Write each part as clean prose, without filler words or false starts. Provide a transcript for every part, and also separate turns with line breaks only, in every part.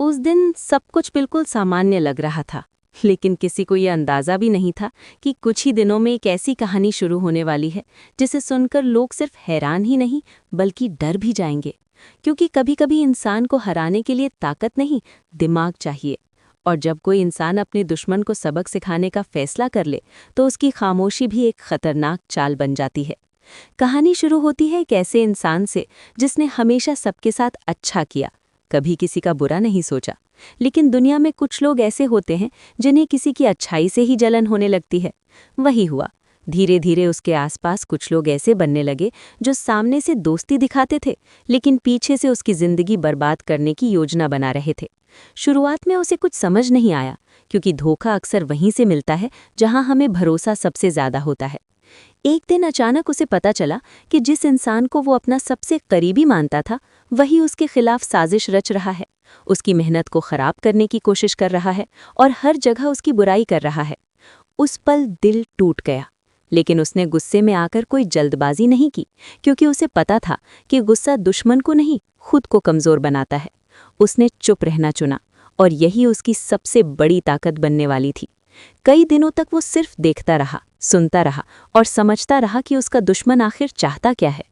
उस दिन सब कुछ बिल्कुल सामान्य लग रहा था, लेकिन किसी को ये अंदाजा भी नहीं था कि कुछ ही दिनों में एक ऐसी कहानी शुरू होने वाली है जिसे सुनकर लोग सिर्फ हैरान ही नहीं बल्कि डर भी जाएंगे। क्योंकि कभी-कभी इंसान को हराने के लिए ताकत नहीं, दिमाग चाहिए। और जब कोई इंसान अपने दुश्मन को सबक सिखाने का फैसला कर ले, तो उसकी खामोशी भी एक खतरनाक चाल बन जाती है। कहानी शुरू होती है एक ऐसे इंसान से जिसने हमेशा सबके साथ अच्छा किया, कभी किसी का बुरा नहीं सोचा। लेकिन दुनिया में कुछ लोग ऐसे होते हैं जिन्हें किसी की अच्छाई से ही जलन होने लगती है। वही हुआ। धीरे धीरे उसके आसपास कुछ लोग ऐसे बनने लगे जो सामने से दोस्ती दिखाते थे, लेकिन पीछे से उसकी जिंदगी बर्बाद करने की योजना बना रहे थे। शुरुआत में उसे कुछ समझ नहीं आया, क्योंकि धोखा अक्सर वहीं से मिलता है जहां हमें भरोसा सबसे ज्यादा होता है। एक दिन अचानक उसे पता चला कि जिस इंसान को वो अपना सबसे करीबी मानता था, वही उसके खिलाफ साजिश रच रहा है, उसकी मेहनत को खराब करने की कोशिश कर रहा है और हर जगह उसकी बुराई कर रहा है। उस पल दिल टूट गया, लेकिन उसने गुस्से में आकर कोई जल्दबाजी नहीं की, क्योंकि उसे पता था कि गुस्सा दुश्मन को नहीं, खुद को कमजोर बनाता है। उसने चुप रहना चुना, और यही उसकी सबसे बड़ी ताकत बनने वाली थी। कई दिनों तक वो सिर्फ देखता रहा, सुनता रहा और समझता रहा कि उसका दुश्मन आखिर चाहता क्या है।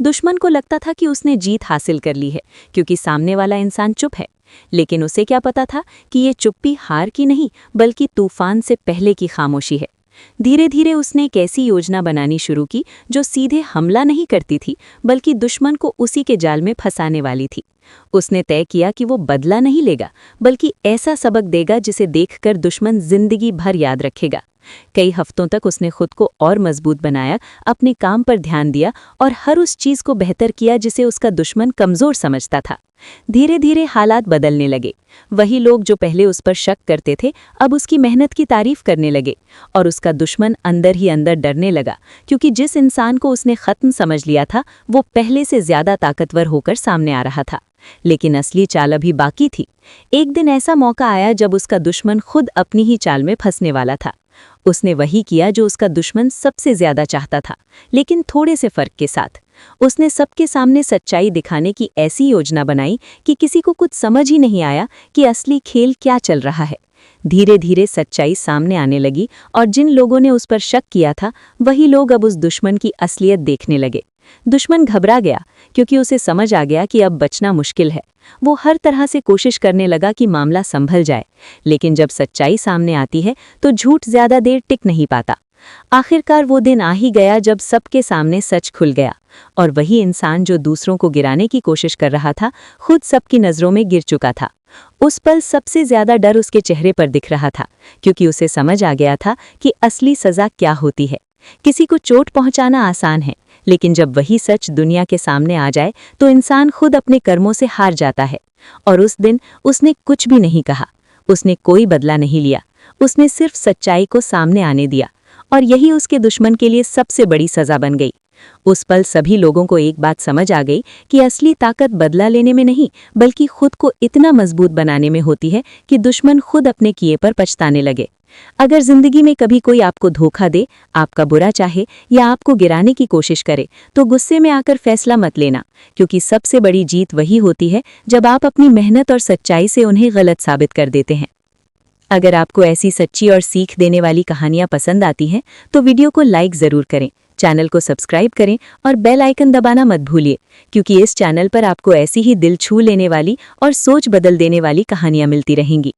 दुश्मन को लगता था कि उसने जीत हासिल कर ली है, क्योंकि सामने वाला इंसान चुप है। लेकिन उसे क्या पता था कि ये चुप्पी हार की नहीं, बल्कि तूफान से पहले की खामोशी है। धीरे धीरे उसने एक ऐसी योजना बनानी शुरू की जो सीधे हमला नहीं करती थी, बल्कि दुश्मन को उसी के जाल में फंसाने वाली थी। उसने तय किया कि वो बदला नहीं लेगा, बल्कि ऐसा सबक देगा जिसे देखकर दुश्मन जिंदगी भर याद रखेगा। कई हफ्तों तक उसने खुद को और मजबूत बनाया, अपने काम पर ध्यान दिया और हर उस चीज को बेहतर किया जिसे उसका दुश्मन कमजोर समझता था। धीरे धीरे हालात बदलने लगे। वही लोग जो पहले उस पर शक करते थे, अब उसकी मेहनत की तारीफ करने लगे, और उसका दुश्मन अंदर ही अंदर डरने लगा, क्योंकि जिस इंसान को उसने खत्म समझ लिया था, वो पहले से ज्यादा ताकतवर होकर सामने आ रहा था। लेकिन असली चाल अभी बाकी थी। एक दिन ऐसा मौका आया जब उसका दुश्मन खुद अपनी ही चाल में फंसने वाला था। उसने वही किया जो उसका दुश्मन सबसे ज्यादा चाहता था, लेकिन थोड़े से फर्क के साथ। उसने सबके सामने सच्चाई दिखाने की ऐसी योजना बनाई कि किसी को कुछ समझ ही नहीं आया कि असली खेल क्या चल रहा है। धीरे धीरे सच्चाई सामने आने लगी, और जिन लोगों ने उस पर शक किया था, वही लोग अब उस दुश्मन की असलियत देखने लगे। दुश्मन घबरा गया, क्योंकि उसे समझ आ गया कि अब बचना मुश्किल है। वो हर तरह से कोशिश करने लगा कि मामला संभल जाए, लेकिन जब सच्चाई सामने आती है तो झूठ ज्यादा देर टिक नहीं पाता। आखिरकार वो दिन आ ही गया जब सबके सामने सच खुल गया, और वही इंसान जो दूसरों को गिराने की कोशिश कर रहा था, खुद सबकी नजरों में गिर चुका था। उस पल सबसे ज्यादा डर उसके चेहरे पर दिख रहा था, क्योंकि उसे समझ आ गया था कि असली सजा क्या होती है। किसी को चोट पहुंचाना आसान है, लेकिन जब वही सच दुनिया के सामने आ जाए तो इंसान खुद अपने कर्मों से हार जाता है। और उस दिन उसने कुछ भी नहीं कहा, उसने कोई बदला नहीं लिया, उसने सिर्फ सच्चाई को सामने आने दिया, और यही उसके दुश्मन के लिए सबसे बड़ी सजा बन गई। उस पल सभी लोगों को एक बात समझ आ गई कि असली ताकत बदला लेने में नहीं, बल्कि खुद को इतना मजबूत बनाने में होती है कि दुश्मन खुद अपने किए पर पछताने लगे। अगर जिंदगी में कभी कोई आपको धोखा दे, आपका बुरा चाहे या आपको गिराने की कोशिश करे, तो गुस्से में आकर फैसला मत लेना, क्योंकि सबसे बड़ी जीत वही होती है जब आप अपनी मेहनत और सच्चाई से उन्हें गलत साबित कर देते हैं। अगर आपको ऐसी सच्ची और सीख देने वाली कहानियां पसंद आती हैं, तो वीडियो को लाइक ज़रूर करें, चैनल को सब्सक्राइब करें और बेल आइकन दबाना मत भूलिए, क्योंकि इस चैनल पर आपको ऐसी ही दिल छू लेने वाली और सोच बदल देने वाली कहानियां मिलती रहेंगी।